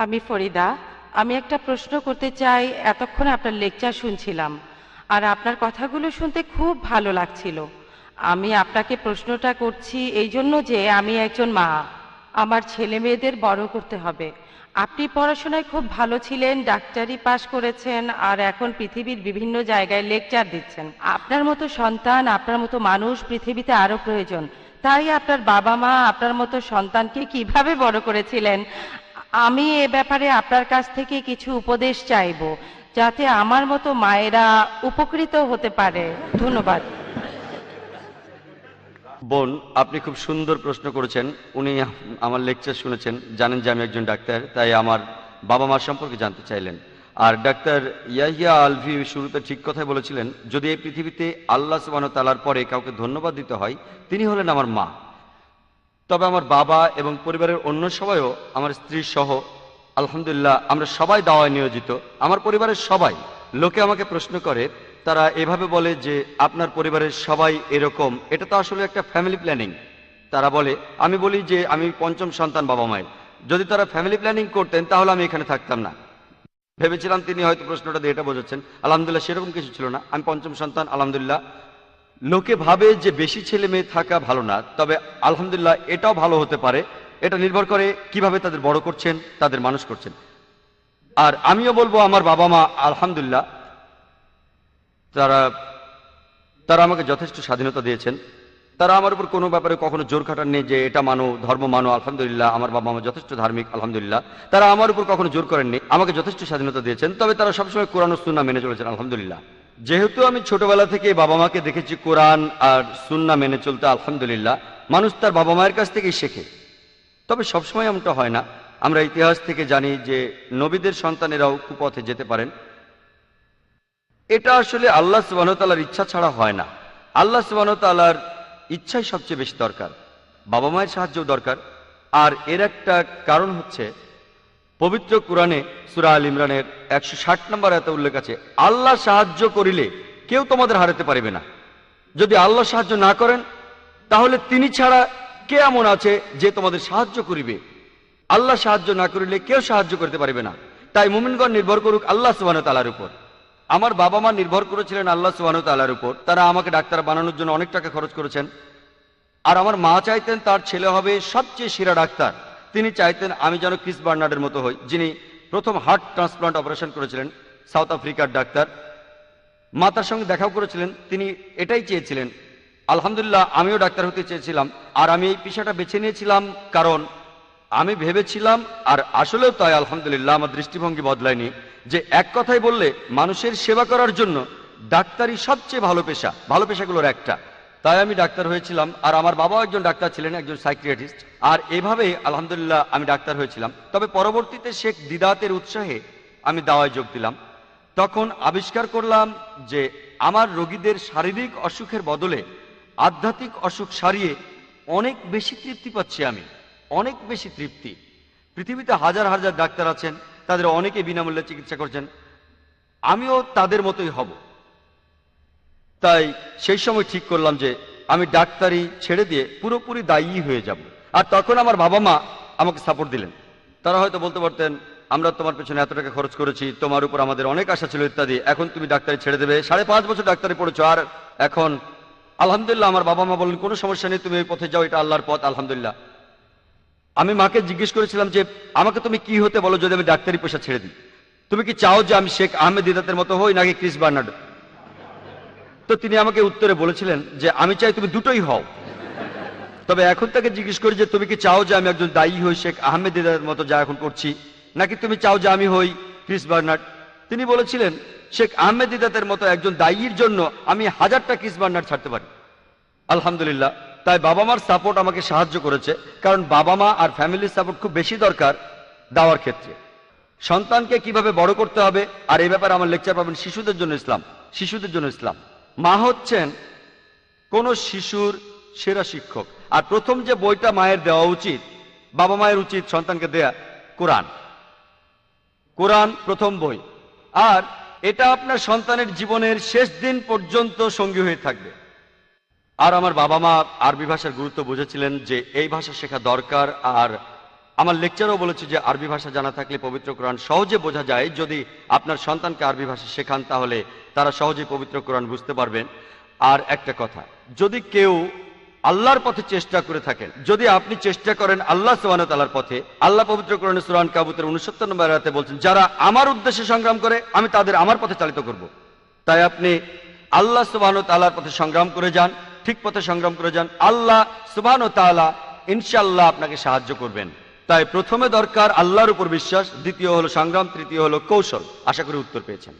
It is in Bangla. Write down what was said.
আমি ফরিদা। আমি একটা প্রশ্ন করতে চাই। এতক্ষণ আপনার লেকচার শুনছিলাম আর আপনার কথাগুলো শুনতে খুব ভালো লাগছিল। আমি আপনাকে প্রশ্নটা করছি এই জন্য যে আমি একজন মা। আমার ছেলে মেয়েদের বড় করতে হবে। আপনি পড়াশোনায় খুব ভালো ছিলেন, ডাক্তারি পাশ করেছেন আর এখন পৃথিবীর বিভিন্ন জায়গায় লেকচার দিচ্ছেন। আপনার মতো সন্তান, আপনার মতো মানুষ পৃথিবীতে আরো প্রয়োজন। তাই আপনার বাবা মা আপনার মতো সন্তানকে কিভাবে বড় করেছিলেন, আমি এ ব্যাপারে আপনার কাছ থেকে কিছু উপদেশ চাইবো, যাতে আমার মতো মায়েরা উপকৃত হতে পারে। ধন্যবাদ। বোন, আপনি খুব সুন্দর প্রশ্ন করেছেন। উনি আমার লেকচার শুনেছেন, জানেন যে আমি একজন ডাক্তার, তাই আমার বাবা মা সম্পর্কে জানতে চাইলেন। আর ডাক্তার ইয়াহিয়া আলভি শুরুতে ঠিক কথাই বলেছিলেন, যদি এই পৃথিবীতে আল্লাহ সুবহানাহু ওয়া তাআলার পরে কাউকে ধন্যবাদ দিতে হয়, তিনি হলেন আমার মা। তবে আমার বাবা এবং পরিবারের অন্য সবাইও, আমার স্ত্রী সহ আলহামদুলিল্লাহ আমরা সবাই দাওয়ায় নিয়োজিত। আমার পরিবারের সবাই। লোকে আমাকে প্রশ্ন করে, তারা এভাবে বলে যে আপনার পরিবারের সবাই এরকম, এটা তো আসলে একটা ফ্যামিলি প্ল্যানিং। তারা বলে, আমি বলি যে আমি পঞ্চম সন্তান বাবা মায়ের। যদি তারা ফ্যামিলি প্ল্যানিং করতেন তাহলে আমি এখানে থাকতাম না। ভেবেছিলাম তিনি হয়তো প্রশ্নটা দিয়ে এটা বোঝাচ্ছেন। আলহামদুলিল্লাহ সেরকম কিছু ছিল না। আমি পঞ্চম সন্তান আলহামদুলিল্লাহ। লোকে ভাবে যে বেশি ছেলে মেয়ে থাকা ভালো না, তবে আলহামদুলিল্লাহ এটাও ভালো হতে পারে। এটা নির্ভর করে কিভাবে তাদের বড় করছেন, তাদের মানুষ করছেন। আর আমিও বলবো আমার বাবা মা আলহামদুলিল্লাহ তারা তারা আমাকে যথেষ্ট স্বাধীনতা দিয়েছেন। তারা আমার উপর কোনো ব্যাপারে কখনো জোর খাটাননি যে এটা মানো, ধর্ম মানো। আলহামদুলিল্লাহ আমার বাবা মা যথেষ্ট ধার্মিক। আলহামদুলিল্লাহ তারা আমার উপর কখনো জোর করেননি, আমাকে যথেষ্ট স্বাধীনতা দিয়েছেন। তবে তারা সবসময় কোরআন ও সুন্নাহ মেনে চলেছেন আলহামদুলিল্লাহ। যেহেতু আমি ছোটবেলা থেকে বাবা মাকে দেখেছি কোরআন আর সুন্নাহ মেনে চলতে, আলহামদুলিল্লাহ মানুষ তার বাবা মায়ের কাছ থেকেই শেখে। তবে সবসময় এমনটা হয় না। আমরা ইতিহাস থেকে জানি যে নবীদের সন্তানেরাও কুপথে যেতে পারেন। এটা আসলে আল্লাহ সুবহানাহু ওয়া তাআলার ইচ্ছা ছাড়া হয় না। আল্লাহ সুবহানাহু ওয়া তাআলার ইচ্ছাই সবচেয়ে বেশি দরকার, বাবা মায়ের সাহায্য দরকার। আর এর একটা কারণ হচ্ছে পবিত্র কোরআনে সূরা আল ইমরানের 160 নম্বর আয়াতে উল্লেখ আছে, আল্লাহ সাহায্য করিলে কেউ তোমাদের হারাতে পারবে না। যদি আল্লাহ সাহায্য না করেন তাহলে তিনি ছাড়া কে এমন আছে যে তোমাদের সাহায্য করিবে? আল্লাহ সাহায্য না করিলে কেউ সাহায্য করতে পারবে না। তাই মুমিনগণ নির্ভর করুক আল্লাহ সুবহানাহু ওয়া তাআলার উপর। আমার বাবা মা নির্ভর করেছিলেন আল্লাহ সুবহানাহু ওয়া তাআলার উপর। তারা আমাকে ডাক্তার বানানোর জন্য অনেক টাকা খরচ করেছেন। আর আমার মা চাইতেন তার ছেলে হবে সবচেয়ে সেরা ডাক্তার। তিনি চাইতেন আমি যেন ক্রিস বার্নার্ডের মতো হই, যিনি প্রথম হার্ট ট্রান্সপ্লান্ট অপারেশন করেছিলেন, সাউথ আফ্রিকার ডাক্তার। মা তার সঙ্গে দেখাও করেছিলেন, তিনি এটাই চেয়েছিলেন। আলহামদুলিল্লাহ আমিও ডাক্তার হতে চেয়েছিলাম। আর আমি এই পেশাটা বেছে নিয়েছিলাম কারণ আমি ভেবেছিলাম, আর আসলেও তাই আলহামদুলিল্লাহ আমার দৃষ্টিভঙ্গি বদলায়নি, যে এক কথাই বললে মানুষের সেবা করার জন্য ডাক্তারি সবচেয়ে ভালো পেশা, ভালো পেশাগুলোর একটা। তাই আমি ডাক্তার হয়েছিলাম। আর আমার বাবাও একজন ডাক্তার ছিলেন, একজন সাইকিয়াট্রিস্ট। আর এভাবেই আলহামদুলিল্লাহ আমি ডাক্তার হয়েছিলাম। তবে পরবর্তীতে শেখ দিদাতের উৎসাহে আমি দাওয়ায় যোগ দিলাম। তখন আবিষ্কার করলাম যে আমার রোগীদের শারীরিক অসুখের বদলে আধ্যাত্মিক অসুখ সারিয়ে অনেক বেশি তৃপ্তি পাচ্ছি আমি, অনেক বেশি তৃপ্তি। পৃথিবীতে হাজার হাজার ডাক্তার আছেন, তাদের অনেকে বিনামূল্যে চিকিৎসা করছেন, আমিও তাদের মতোই হব। তাই সেই সময় ঠিক করলাম যে আমি ডাক্তারি ছেড়ে দিয়ে পুরোপুরি দায়ী হয়ে যাব। আর তখন আমার বাবা মা আমাকে সাপোর্ট দিলেন। তারা হয়তো বলতে পারতেন, আমরা তোমার পেছনে এত টাকা খরচ করেছি, তোমার উপর আমাদের অনেক আশা ছিল ইত্যাদি, এখন তুমি ডাক্তারি ছেড়ে দেবে, 5.5 বছর ডাক্তারি পড়েছো, আর এখন আলহামদুলিল্লাহ আমার বাবা মা বললেন কোনো সমস্যা নেই, তুমি এই পথে যাও, এটা আল্লাহর পথ। আলহামদুলিল্লাহ। আমি মাকে জিজ্ঞেস করেছিলাম যে আমাকে তুমি কি হতে বলো যদি আমি ডাক্তারি পেশা ছেড়ে দিই? তুমি কি চাও যে আমি শেখ আহমেদ দিদাতের মতো হই নাকি ক্রিস বার্নার্ড? তো তিনি আমাকে উত্তরে বলেছিলেন যে আমি চাই তুমি দুটোই হও। তবে এখন তাকে জিজ্ঞেস করি যে তুমি কি চাও যে আমি একজন দায়ী হই শেখ আহমেদ দিদাতের মতো যা এখন করছি, নাকি তুমি চাও যে আমি হই ক্রিস বার্নার্ড? তিনি বলেছিলেন শেখ আহমেদ দিদাতের মতো একজন দায়ীর জন্য আমি 1000টা ক্রিস বার্নার্ড ছাড়তে পারি। আলহামদুলিল্লাহ। তাই বাবা মার সাপোর্ট আমাকে সাহায্য করেছে, কারণ বাবা মা আর ফ্যামিলির সাপোর্ট খুব বেশি দরকার দাওয়ার ক্ষেত্রে। সন্তানকে কিভাবে বড় করতে হবে, আর এই ব্যাপারে আমার লেকচার পাবেন শিশুদের জন্য ইসলাম। শিশুদের জন্য ইসলাম। মা হচ্ছেন কোন শিশুর সেরা শিক্ষক। আর প্রথম যে বইটা মায়ের দেওয়া উচিত, বাবা মায়ের উচিত সন্তানকে দেয়া কোরআন। কোরআন প্রথম বই। আর এটা আপনার সন্তানের জীবনের শেষ দিন পর্যন্ত সঙ্গী হয়ে থাকবে। আর আমার বাবা মা আরবি ভাষার গুরুত্ব বুঝেছিলেন যে এই ভাষা শেখা দরকার। আর আমার লেকচারও বলেছি যে আরবি ভাষা জানা থাকলে পবিত্র কোরআন সহজে বোঝা যায়। যদি আপনার সন্তানকে আরবি ভাষা শেখান তাহলে তারা সহজেই পবিত্র কোরআন বুঝতে পারবেন। আর একটা কথা, যদি কেউ আল্লাহর পথে চেষ্টা করে থাকেন, যদি আপনি চেষ্টা করেন আল্লাহ সুবহানাহু ওয়া তাআলার পথে, আল্লাহ পবিত্র কোরআনে সূরা আনকাবুতের 69 নম্বর আয়াতে বলছেন, যারা আমার উদ্দেশ্যে সংগ্রাম করে আমি তাদের আমার পথে চালিত করব। তাই আপনি আল্লাহ সুবহানাহু ওয়া তাআলার পথে সংগ্রাম করে যান, ঠিক পথে সংগ্রাম করে যান। আল্লাহ সুবহানাহু ওয়া তাআলা ইনশাআল্লাহ আপনাকে সাহায্য করবেন। তাই প্রথমে দরকার আল্লাহর উপর বিশ্বাস, দ্বিতীয় হলো সংগ্রাম, তৃতীয় হলো কৌশল। আশা করি উত্তর পেয়েছেন।